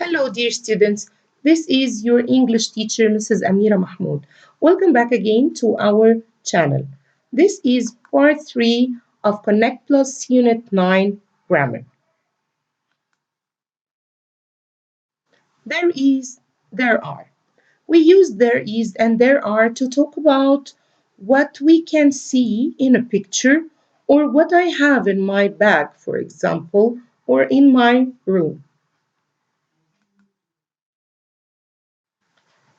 Hello, dear students. This is your English teacher, Mrs. Amira Mahmoud. Welcome back again to our channel. This is part 3 of Connect Plus Unit 9 Grammar. There is, there are. We use there is and there are to talk about what we can see in a picture or what I have in my bag, for example, or in my room.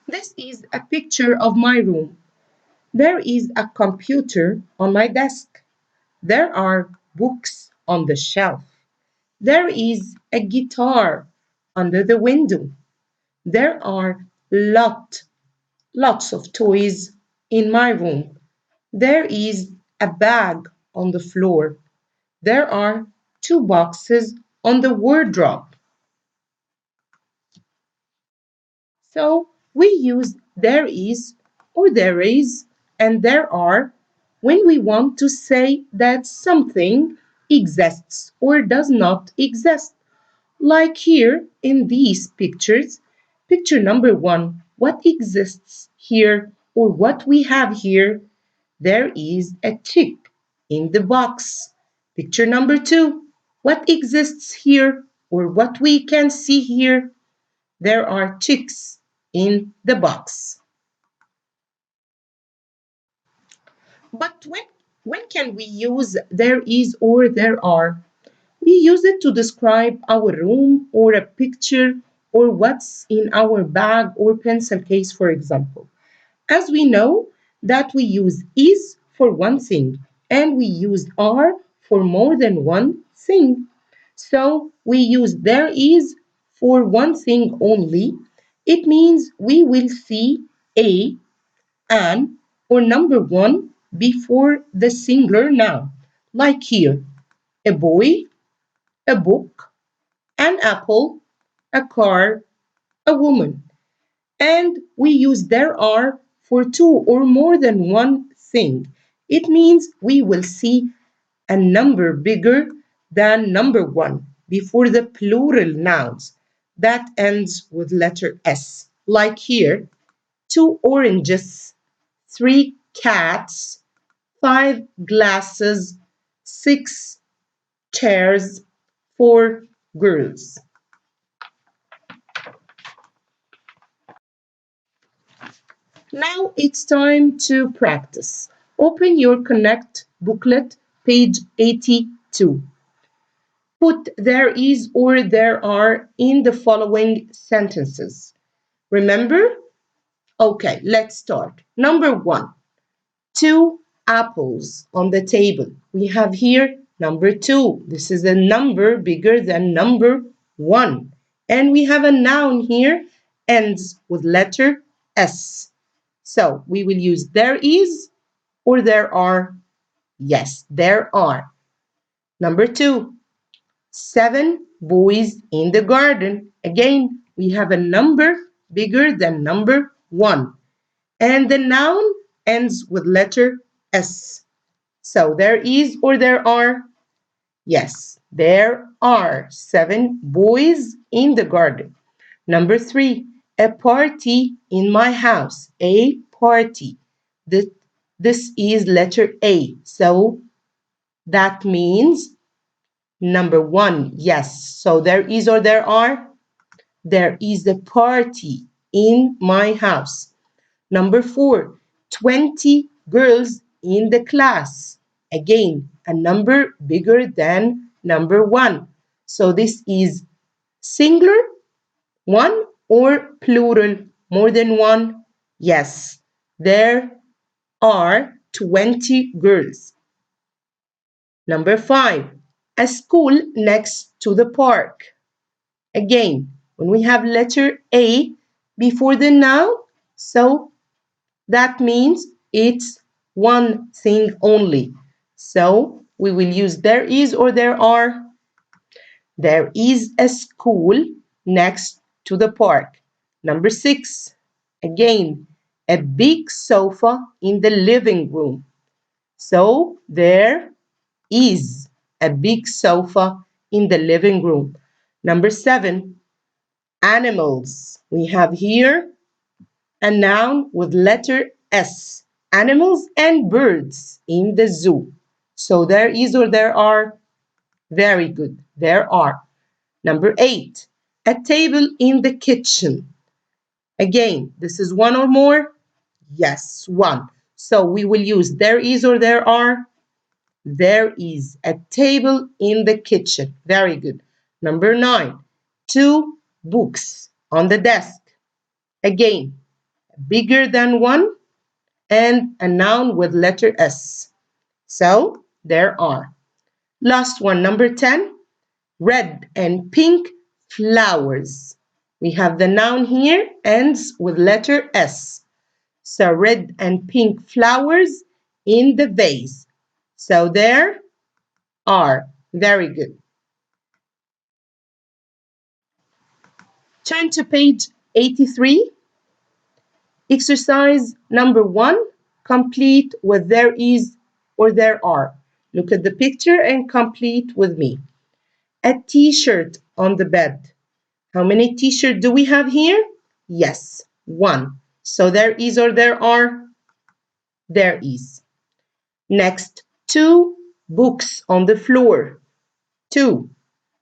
This is a picture of my room. There is a computer on my desk. There are books on the shelf. There is a guitar under the window. There are lots of toys in my room. There is a bag on the floor. There are two boxes on the wardrobe. So we use there is or there is and there are when we want to say that something exists or does not exist. Like here in these pictures, picture number 1, what exists here or what we have here, there is a tick in the box. Picture number 2, what exists here or what we can see here, there are ticks in the box. But when can we use there is or there are? We use it to describe our room or a picture or what's in our bag or pencil case, for example. As we know that we use is for one thing and we use are for more than one thing. So we use there is for one thing only. It means we will see a, an, or number one before the singular noun. Like here, a boy, a book, an apple, a car, a woman. And we use there are for two or more than one thing. It means we will see a number bigger than number one before the plural nouns that ends with letter S. Like here, 2 oranges, 3 cats, 5 glasses, 6 chairs, 4 girls. Now it's time to practice. Open your Connect booklet, page 82. Put there is or there are in the following sentences. Remember? Okay, let's start. Number 1, 2 apples on the table. We have here number 2. This is a number bigger than number 1. And we have a noun here, ends with letter S. So we will use there is or there are. Yes, there are. Number 2, 7 boys in the garden. Again, we have a number bigger than number 1. And the noun ends with letter S. So there is or there are. Yes, there are 7 boys in the garden. Number 3, a party in my house. A party. This is letter A. So that means number 1, yes. So there is or there are. There is a party in my house. Number 4, 20 girls in the class. Again, a number bigger than number 1. So this is singular, one, or plural, more than one. Yes, there are 20 girls. Number 5, a school next to the park. Again, when we have letter A before the noun, so that means it's one thing only. So we will use there is or there are. There is a school next to the park. Number 6, again, a big sofa in the living room. So there is a big sofa in the living room. Number 7, Animals. We have here a noun with letter S. Animals and birds in the zoo. So there is or there are. Very good. There are. Number 8. A table in the kitchen. Again, this is one or more. Yes, one. So we will use there is or there are. There is a table in the kitchen. Very good. Number 9. 2 books on the desk. Again, bigger than one and a noun with letter S. So there are. Last one, number 10. Red and pink flowers. We have the noun here ends with letter S. So red and pink flowers in the vase. So there are. Very good. Turn to page 83. Exercise number 1. Complete with there is or there are. Look at the picture and complete with me. A t-shirt on the bed. How many t-shirts do we have here? Yes, 1. So there is or there are? There is. Next, 2 books on the floor. 2.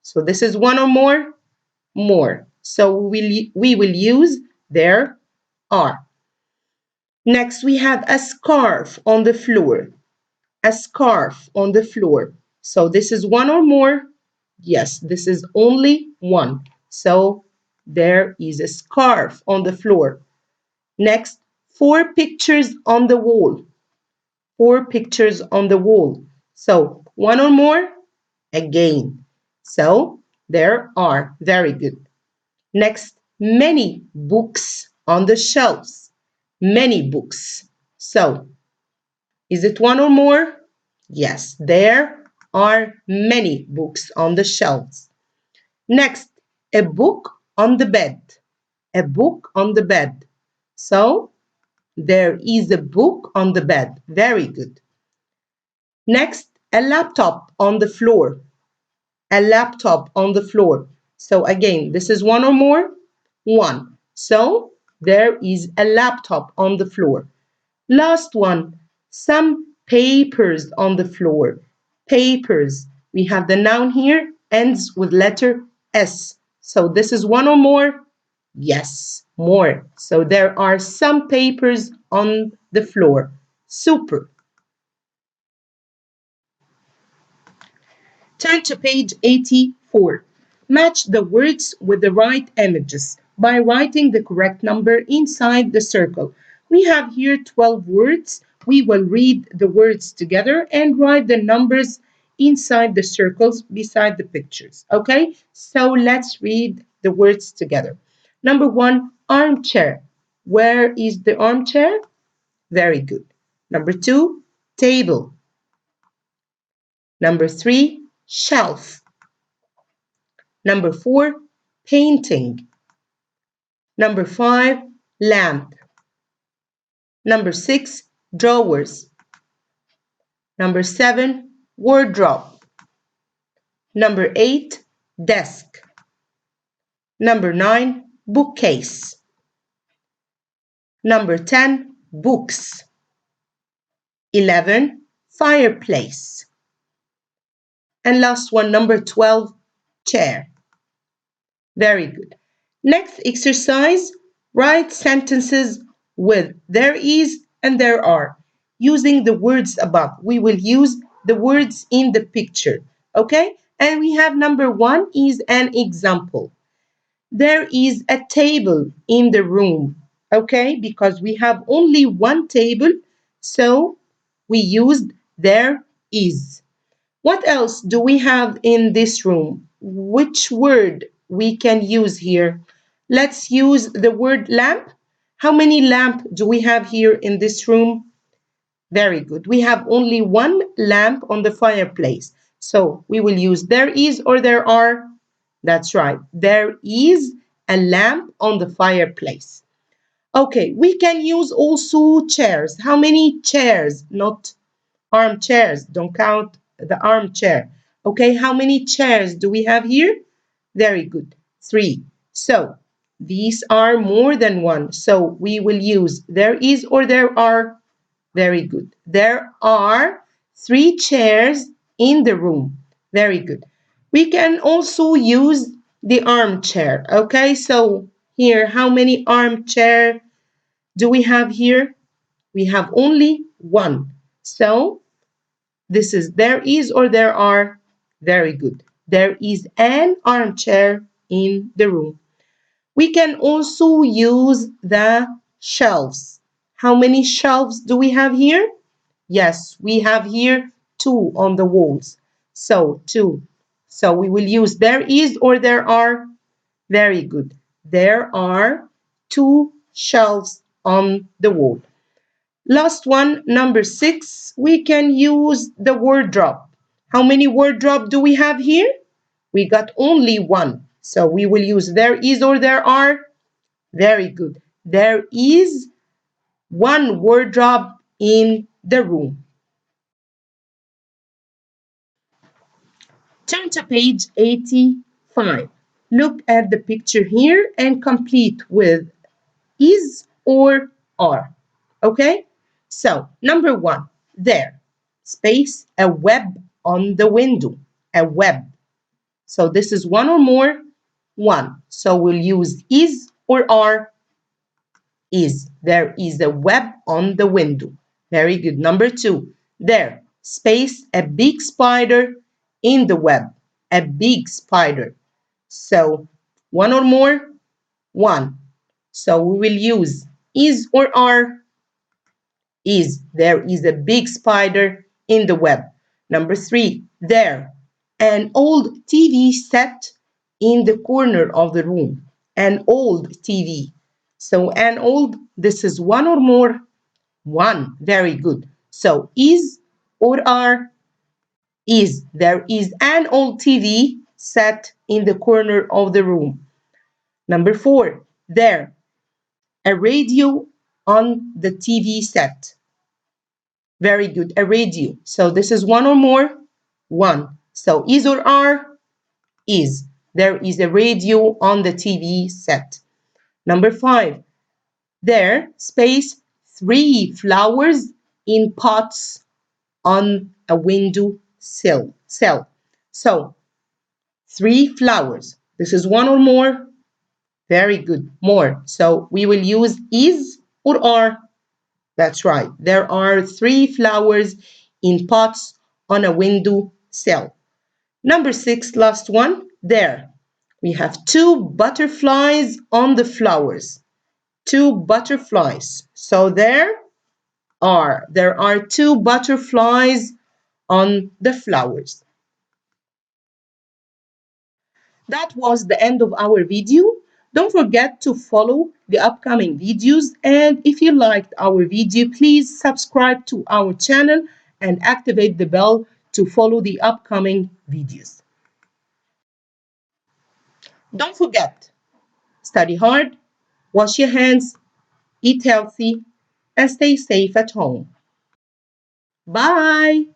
So this is one or more? More. So we will use there are. Next, we have a scarf on the floor. A scarf on the floor. So this is one or more? Yes, this is only one. So there is a scarf on the floor. Next, 4 pictures on the wall. 4 pictures on the wall. So one or more? Again. So there are. Very good. Next, many books on the shelves. Many books. So is it one or more? Yes, there are many books on the shelves. Next, a book on the bed. A book on the bed. So there is a book on the bed. Very good. Next, a laptop on the floor. A laptop on the floor. So again, this is one or more? One. So there is a laptop on the floor. Last one, some papers on the floor. Papers. We have the noun here, ends with letter S. So this is one or more? Yes, more. So there are some papers on the floor. Super. Turn to page 84. Match the words with the right images by writing the correct number inside the circle. We have here 12 words. We will read the words together and write the numbers inside the circles beside the pictures. Okay, so let's read the words together. Number 1, armchair. Where is the armchair? Very good. Number 2, table. Number 3, shelf. Number 4, painting. Number 5, lamp. Number 6, drawers. Number 7, wardrobe. Number 8, desk. Number 9, bookcase. Number 10, books. 11, fireplace. And last one, number 12, chair. Very good. Next exercise, write sentences with there is and there are. Using the words above, we will use the words in the picture. Okay? And we have number 1 is an example. There is a table in the room. Okay? Because we have only one table, so we used there is. What else do we have in this room? Which word we can use here? Let's use the word lamp. How many lamp do we have here in this room? Very good. We have only one lamp on the fireplace. So we will use there is or there are. That's right. There is a lamp on the fireplace. Okay, we can use also chairs. How many chairs? Not armchairs. Don't count the armchair. Okay, how many chairs do we have here? Very good. 3. So These are more than one. So we will use there is or there are. Very good. There are three chairs in the room. Very good. We can also use the armchair. Okay, so here, how many armchair do we have here? We have only one. So this is there is or there are. Very good. There is an armchair in the room. We can also use the shelves. How many shelves do we have here? Yes, we have here two on the walls. So two. So we will use there is or there are. Very good. There are two shelves on the wall. Last one, number 6, we can use the wardrobe. How many wardrobe do we have here? We got only one. So we will use there is or there are. Very good. There is one wardrobe in the room. Turn to page 85. Look at the picture here and complete with is or are. Okay? So, number 1, there. Space, a web on the window. A web. So, this is one or more. One. So, we'll use is or are. Is. There is a web on the window. Very good. Number 2, there. Space, a big spider in the web. A big spider. So, one or more. One. So we will use is or are. Is. There is a big spider in the web. Number 3, there. An old TV set in the corner of the room. An old TV. So an old, this is one or more. One. Very good. So is or are. Is. There is an old TV set in the corner of the room. Number 4, there. A radio on the TV set. Very good. A radio. So this is one or more. One. So is or are. Is. There is a radio on the TV set. Number 5. There, space, 3 flowers in pots on a window sill. So 3 flowers. This is one or more. Very good. More. So we will use is or are. That's right. There are 3 flowers in pots on a window sill. Number 6, last one. There. We have 2 butterflies on the flowers. 2 butterflies. So there are 2 butterflies on the flowers. That was the end of our video. Don't forget to follow the upcoming videos, and if you liked our video, please subscribe to our channel and activate the bell to follow the upcoming videos. Don't forget, study hard, wash your hands, eat healthy, and stay safe at home. Bye!